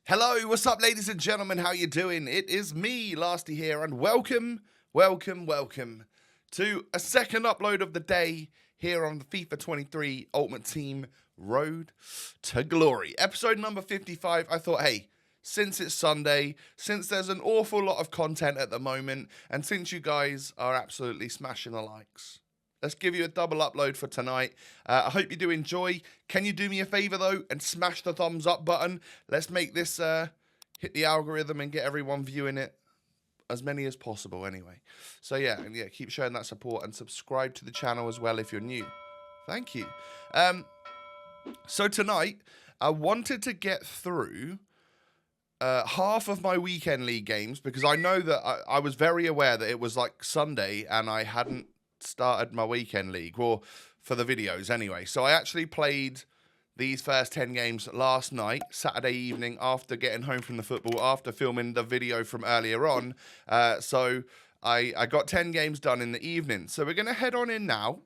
Hello, what's up, ladies and gentlemen? How you doing? It is me, Lasty here, and welcome to a second upload of the day here on the FIFA 23 Ultimate Team Road to Glory. Episode number 55. I thought, hey, since it's Sunday, since there's an awful lot of content at the moment, and since you guys are absolutely smashing the likes, let's give you a double upload for tonight. I hope you do enjoy. Can you do me a favor, though, and smash the thumbs up button? Let's make this hit the algorithm and get everyone viewing it, as many as possible anyway. So, yeah, keep showing that support and subscribe to the channel as well if you're new. Thank you. So tonight, I wanted to get through half of my weekend league games because I know that I was very aware that it was like Sunday and I hadn't started my weekend league, or for the videos anyway. So I actually played these first 10 games last night, Saturday evening, after getting home from the football, after filming the video from earlier on. So I got 10 games done in the evening. So we're going to head on in now.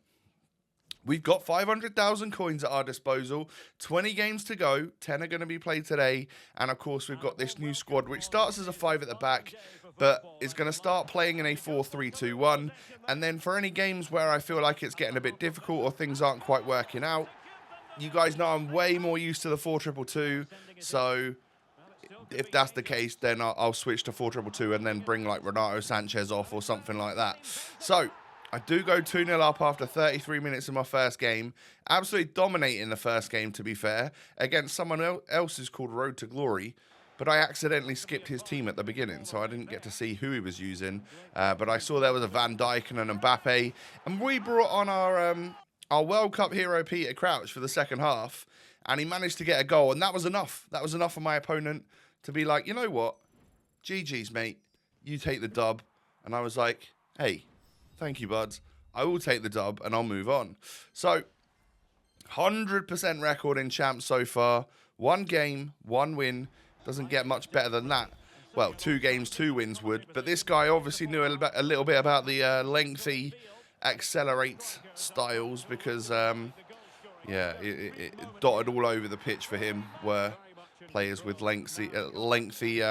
We've got 500,000 coins at our disposal, 20 games to go, 10 are going to be played today, and of course we've got this new squad which starts as a 5 at the back, but is going to start playing in a 4-3-2-1, and then for any games where I feel like it's getting a bit difficult or things aren't quite working out, you guys know I'm way more used to the 4-2-2, so if that's the case, then I'll switch to 4-2-2 and then bring like Renato Sanchez off or something like that. So I do go 2-0 up after 33 minutes in my first game. Absolutely dominating the first game, to be fair, against someone else who's called Road to Glory. But I accidentally skipped his team at the beginning, so I didn't get to see who he was using. But I saw there was a Van Dijk and an Mbappe. And we brought on our World Cup hero, Peter Crouch, for the second half. And he managed to get a goal, and that was enough. That was enough for my opponent to be like, you know what? GG's, mate. You take the dub. And I was like, hey, thank you, buds. I will take the dub and I'll move on. So, 100% record in champs so far. 1 game, 1 win. Doesn't get much better than that. Well, 2 games, 2 wins would. But this guy obviously knew a little bit about the lengthy accelerate styles because, it dotted all over the pitch for him were players with lengthy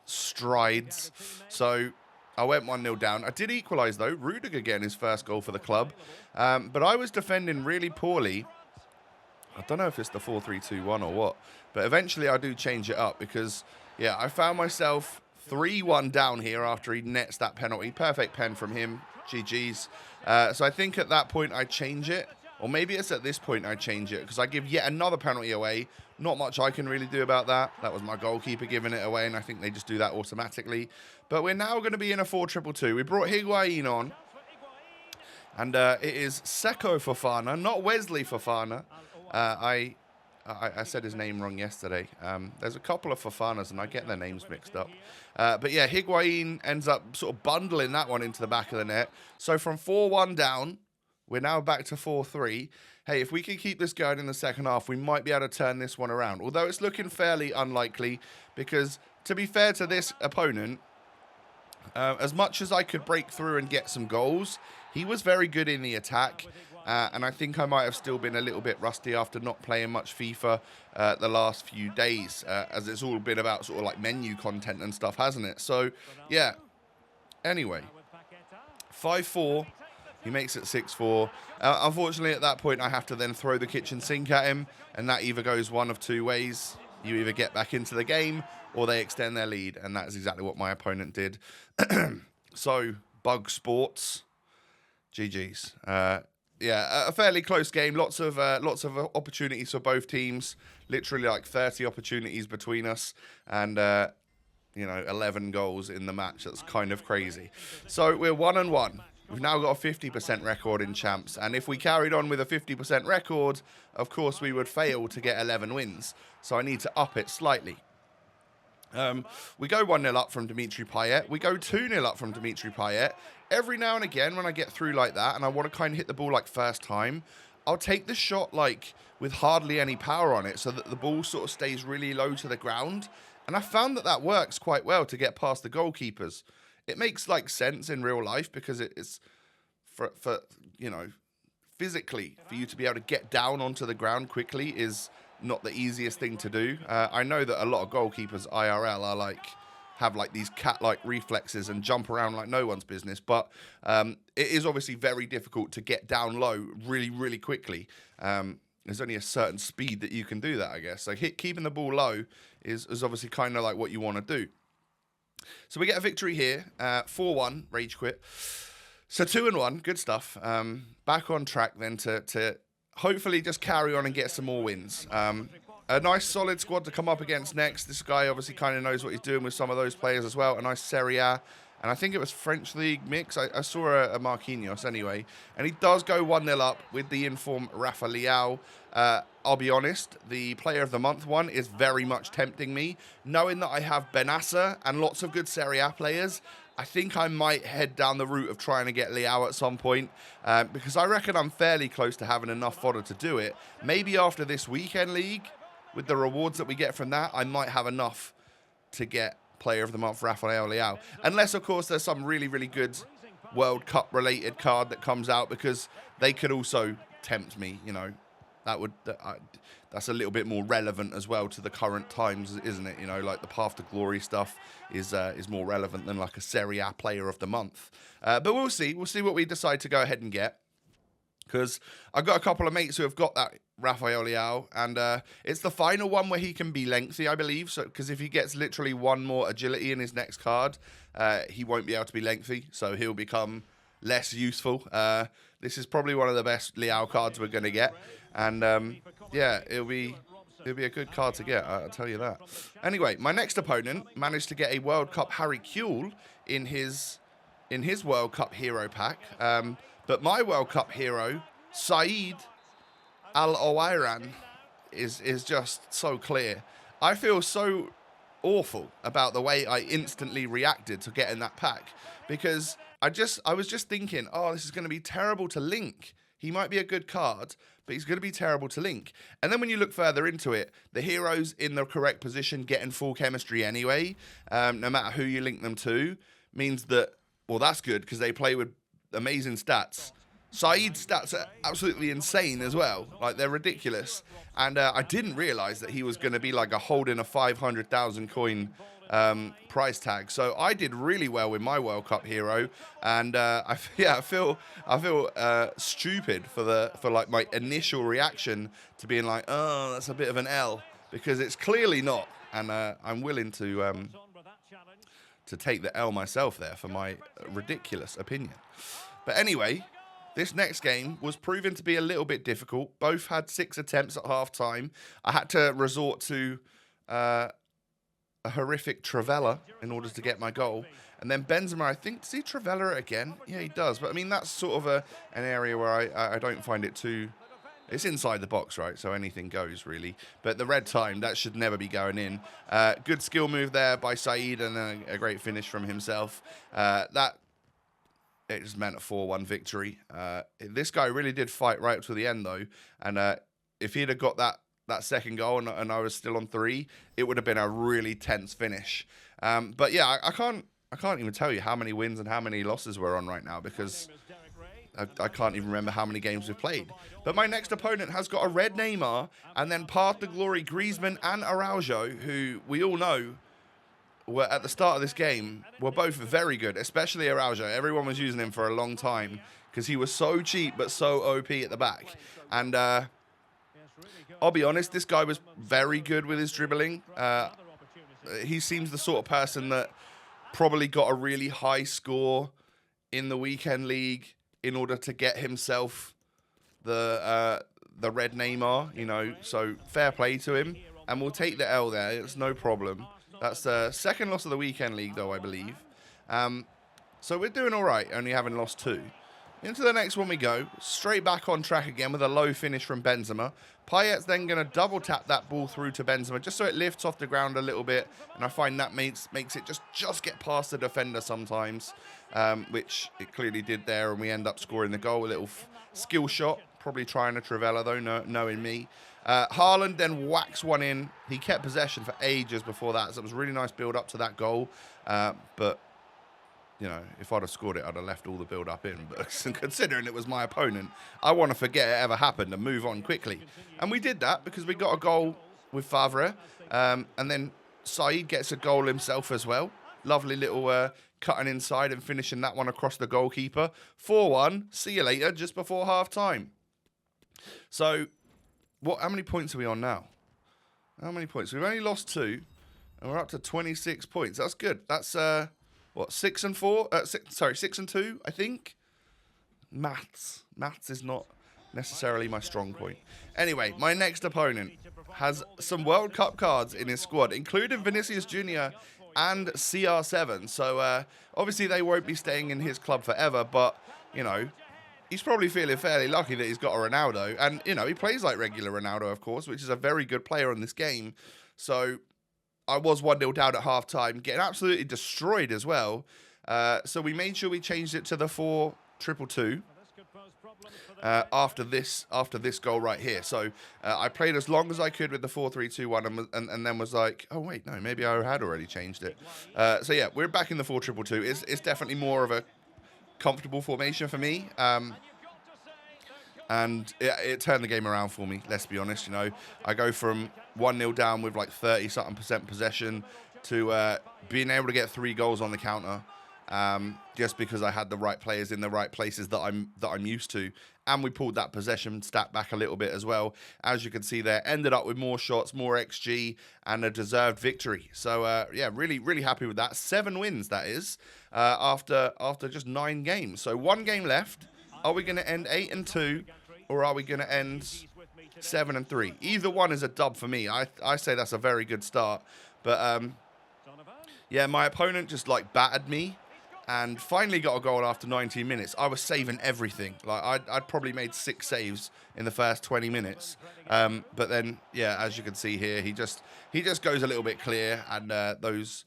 strides. So I went 1-0 down. I did equalise, though. Rudiger getting his first goal for the club. But I was defending really poorly. I don't know if it's the 4-3-2-1 or what. But eventually I do change it up because, I found myself 3-1 down here after he nets that penalty. Perfect pen from him. GG's. So I think at that point I change it. Or maybe it's at this point I change it because I give yet another penalty away. Not much I can really do about that. That was my goalkeeper giving it away, and I think they just do that automatically. But we're now going to be in a 4-2-2. We brought Higuain on, and it is Seko Fofana, not Wesley Fofana. I said his name wrong yesterday. There's a couple of Fofanas, and I get their names mixed up. But yeah, Higuain ends up sort of bundling that one into the back of the net. So from 4-1 down, we're now back to 4-3. Hey, if we can keep this going in the second half, we might be able to turn this one around. Although it's looking fairly unlikely because, to be fair to this opponent, as much as I could break through and get some goals, he was very good in the attack. And I think I might have still been a little bit rusty after not playing much FIFA the last few days, as it's all been about sort of like menu content and stuff, hasn't it? So, yeah. Anyway, 5-4. He makes it 6-4. Unfortunately, at that point, I have to then throw the kitchen sink at him, and that either goes one of 2 ways. You either get back into the game, or they extend their lead, and that is exactly what my opponent did. So, Bug Sports, GG's. A fairly close game. Lots of opportunities for both teams. Literally like 30 opportunities between us, and 11 goals in the match. That's kind of crazy. So we're 1-1. We've now got a 50% record in champs, and if we carried on with a 50% record, of course we would fail to get 11 wins. So I need to up it slightly. We go 1-0 up from Dimitri Payet. We go 2-0 up from Dimitri Payet. Every now and again when I get through like that and I want to kind of hit the ball like first time, I'll take the shot like with hardly any power on it so that the ball sort of stays really low to the ground. And I found that works quite well to get past the goalkeepers. It makes like sense in real life because it's for physically for you to be able to get down onto the ground quickly is not the easiest thing to do. I know that a lot of goalkeepers IRL are like have like these cat-like reflexes and jump around like no one's business, but it is obviously very difficult to get down low really, really quickly. There's only a certain speed that you can do that, I guess. So keeping the ball low is obviously kind of like what you want to do. So we get a victory here, 4-1, rage quit. So 2-1, good stuff. Back on track then to hopefully just carry on and get some more wins. A nice solid squad to come up against next. This guy obviously kind of knows what he's doing with some of those players as well. A nice Serie A. And I think it was French League mix. I saw a Marquinhos anyway. And he does go 1-0 up with the informed Rafa Leao. I'll be honest, the Player of the Month one is very much tempting me. Knowing that I have Benassa and lots of good Serie A players, I think I might head down the route of trying to get Leao at some point. Because I reckon I'm fairly close to having enough fodder to do it. Maybe after this weekend league, with the rewards that we get from that, I might have enough to get Player of the Month Rafael Leao. Unless, of course, there's some really, really good World Cup related card that comes out, because they could also tempt me, you know. That's a little bit more relevant as well to the current times, isn't it? You know, like the Path to Glory stuff is more relevant than like a Serie A Player of the Month. But we'll see. We'll see what we decide to go ahead and get. Because I've got a couple of mates who have got that Rafael Leao, and it's the final one where he can be lengthy, I believe. So, because if he gets literally one more agility in his next card, he won't be able to be lengthy, so he'll become less useful. This is probably one of the best Leao cards we're going to get, and yeah, it'll be a good card to get, I'll tell you that. Anyway, my next opponent managed to get a World Cup Harry Kewell in his World Cup hero pack. But my World Cup hero, Saeed Al-Owairan, is just so clear. I feel so awful about the way I instantly reacted to getting that pack, because I was just thinking, oh, this is going to be terrible to link. He might be a good card, but he's going to be terrible to link. And then when you look further into it, the heroes in the correct position getting full chemistry anyway, no matter who you link them to, means that, well, that's good because they play with amazing stats. Saeed's stats are absolutely insane as well. Like, they're ridiculous. And I didn't realise that he was going to be like holding a 500,000 coin price tag. So I did really well with my World Cup hero, and I feel stupid for like my initial reaction to being like, oh, that's a bit of an L, because it's clearly not. And I'm willing to take the L myself there for my ridiculous opinion. But anyway, this next game was proven to be a little bit difficult. Both had 6 attempts at half-time. I had to resort to a horrific Trivela in order to get my goal. And then Benzema, I think, does he Trivela it again? Yeah, he does. But, I mean, that's sort of an area where I don't find it too... It's inside the box, right? So anything goes, really. But the red time, that should never be going in. Good skill move there by Saeed, and a great finish from himself. It just meant a 4-1 victory. This guy really did fight right up to the end, though. And if he'd have got that second goal and I was still on 3, it would have been a really tense finish. But yeah, I can't even tell you how many wins and how many losses we're on right now, because I can't even remember how many games we've played. But my next opponent has got a red Neymar, and then Path to Glory Griezmann and Araujo, who we all know were at the start of this game were both very good, especially Araujo. Everyone was using him for a long time because he was so cheap but so OP at the back. And I'll be honest, this guy was very good with his dribbling. He seems the sort of person that probably got a really high score in the weekend league in order to get himself the red Neymar, you know. So fair play to him, and we'll take the L there. It's no problem. That's the second loss of the weekend league, though, I believe. So we're doing all right, only having lost 2. Into the next one we go. Straight back on track again with a low finish from Benzema. Payet's then going to double tap that ball through to Benzema just so it lifts off the ground a little bit. And I find that makes it just get past the defender sometimes, which it clearly did there. And we end up scoring the goal. A little skill shot. Probably trying a Trivela, though, knowing me. Haaland then whacks one in. He kept possession for ages before that, so it was a really nice build up to that goal. But you know, if I'd have scored it, I'd have left all the build-up in. But considering it was my opponent, I want to forget it ever happened and move on quickly. And we did that because we got a goal with Favre. And then Saeed gets a goal himself as well. Lovely little cutting inside and finishing that one across the goalkeeper. 4-1. See you later, just before half-time. So, how many points are we on now? How many points? We've only lost 2, and we're up to 26 points. That's good. That's, 6 and 4? 6 and 2, I think. Maths is not necessarily my strong point. Anyway, my next opponent has some World Cup cards in his squad, including Vinicius Jr. and CR7. So, obviously, they won't be staying in his club forever, but, you know, he's probably feeling fairly lucky that he's got a Ronaldo. And, you know, he plays like regular Ronaldo, of course, which is a very good player in this game. So, I was 1-0 down at half-time, getting absolutely destroyed as well. So, we made sure we changed it to the 4-2-2. After this goal right here. So I played as long as I could with the 4-3-2-1 and then was like, oh wait, no, maybe I had already changed it. So yeah, we're back in the 4-2-2. It's definitely more of a comfortable formation for me. And it turned the game around for me, let's be honest. You know, I go from 1-0 down with like 30-something% possession to being able to get 3 goals on the counter. Just because I had the right players in the right places that I'm used to, and we pulled that possession stat back a little bit as well. As you can see there, ended up with more shots, more XG, and a deserved victory. So yeah, really happy with that. 7 wins, that is, after just 9 games. So 1 game left. Are we going to end 8-2, or are we going to end 7-3? Either one is a dub for me. I say that's a very good start, but yeah, my opponent just like battered me. And finally got a goal after 19 minutes. I was saving everything. Like I'd probably made 6 saves in the first 20 minutes. But then, yeah, as you can see here, he just goes a little bit clear, and those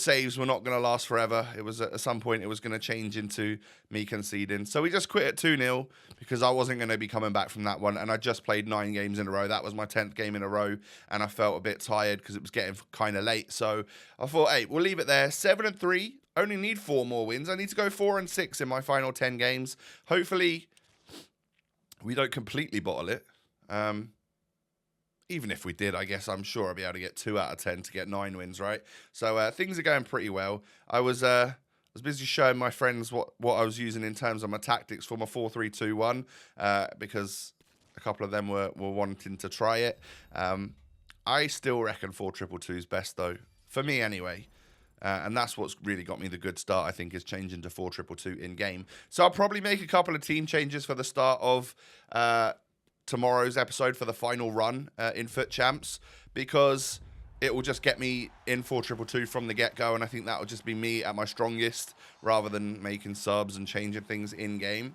saves were not going to last forever. It was at some point it was going to change into me conceding. So we just quit at 2-0 because I wasn't going to be coming back from that one. And I just played 9 games in a row. That was my 10th game in a row, and I felt a bit tired because it was getting kind of late. So I thought, hey, we'll leave it there. 7-3. Only need 4 more wins. I need to go 4-6 in my final 10 games. Hopefully, we don't completely bottle it. Even if we did, I guess I'm sure I'll be able to get 2 out of 10 to get 9 wins, right? So things are going pretty well. I was busy showing my friends what I was using in terms of my tactics for my 4-3-2-1 because a couple of them were wanting to try it. I still reckon 4-2-2 is best, though, for me anyway. And that's what's really got me the good start, I think, is changing to 4-2-2 in-game. So I'll probably make a couple of team changes for the start of tomorrow's episode for the final run in Foot Champs, because it will just get me in 4-2-2 from the get-go, and I think that will just be me at my strongest rather than making subs and changing things in-game.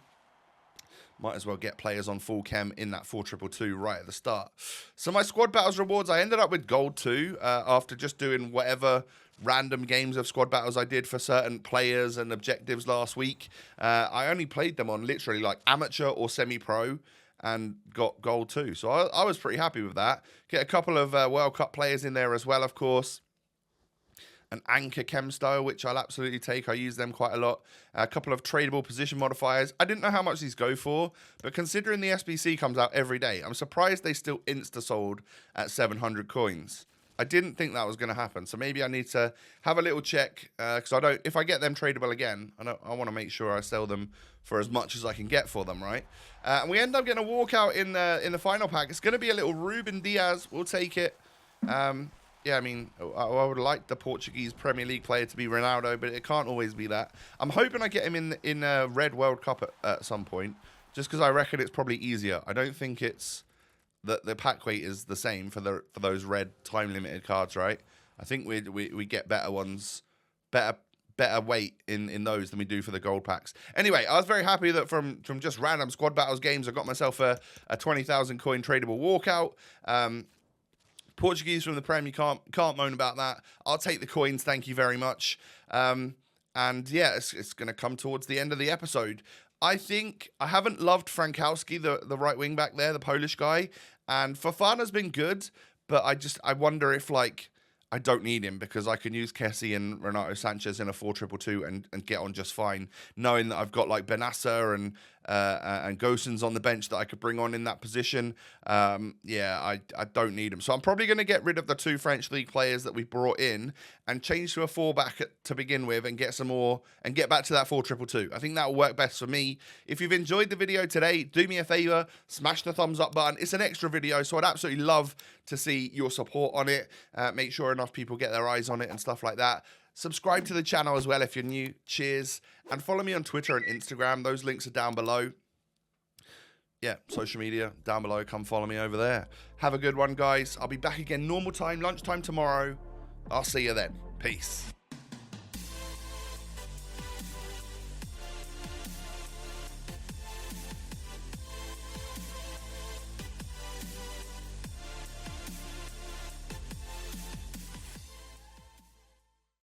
Might as well get players on full chem in that 4-2-2 right at the start. So my squad battles rewards, I ended up with gold 2 after just doing whatever random games of squad battles I did for certain players and objectives last week. I only played them on literally like amateur or semi-pro and got gold 2. So I was pretty happy with that. Get a couple of World Cup players in there as well, of course. An anchor chem style, which I'll absolutely take. I use them quite a lot. A couple of tradable position modifiers. I didn't know how much these go for, but considering the SBC comes out every day, I'm surprised they still insta-sold at 700 coins. I didn't think that was going to happen, so maybe I need to have a little check, because if I get them tradable again, I want to make sure I sell them for as much as I can get for them, right? And we end up getting a walkout in the final pack. It's going to be a little Ruben Diaz. We'll take it. Yeah, I mean, I would like the Portuguese Premier League player to be Ronaldo, but it can't always be that. I'm hoping I get him in a Red World Cup at some point, just because I reckon it's probably easier. I don't think it's the pack weight is the same for those red time limited cards, right? I think we get better ones, better weight in those than we do for the gold packs. Anyway, I was very happy that from just random squad battles games, I got myself a 20,000 coin tradable walkout. Portuguese from the Prem, you can't moan about that. I'll take the coins, thank you very much. And yeah, it's going to come towards the end of the episode. I think I haven't loved Frankowski, the right wing back there, the Polish guy, and Fofana's been good, but I wonder if like I don't need him because I can use Kessie and Renato Sanchez in a 4-2-2 and get on just fine, knowing that I've got like Benassa and Gosens on the bench that I could bring on in that position. Yeah, I don't need him. So I'm probably going to get rid of the 2 French league players that we brought in and change to a 4-back to begin with and get some more and get back to that 4-2-2. I think that will work best for me. If you've enjoyed the video today, do me a favor, smash the thumbs up button. It's an extra video, so I'd absolutely love to see your support on it. Make sure enough people get their eyes on it and stuff like that. Subscribe to the channel as well if you're new. Cheers. And follow me on Twitter and Instagram. Those links are down below. Yeah, social media down below. Come follow me over there. Have a good one, guys. I'll be back again normal time, lunchtime tomorrow. I'll see you then. Peace.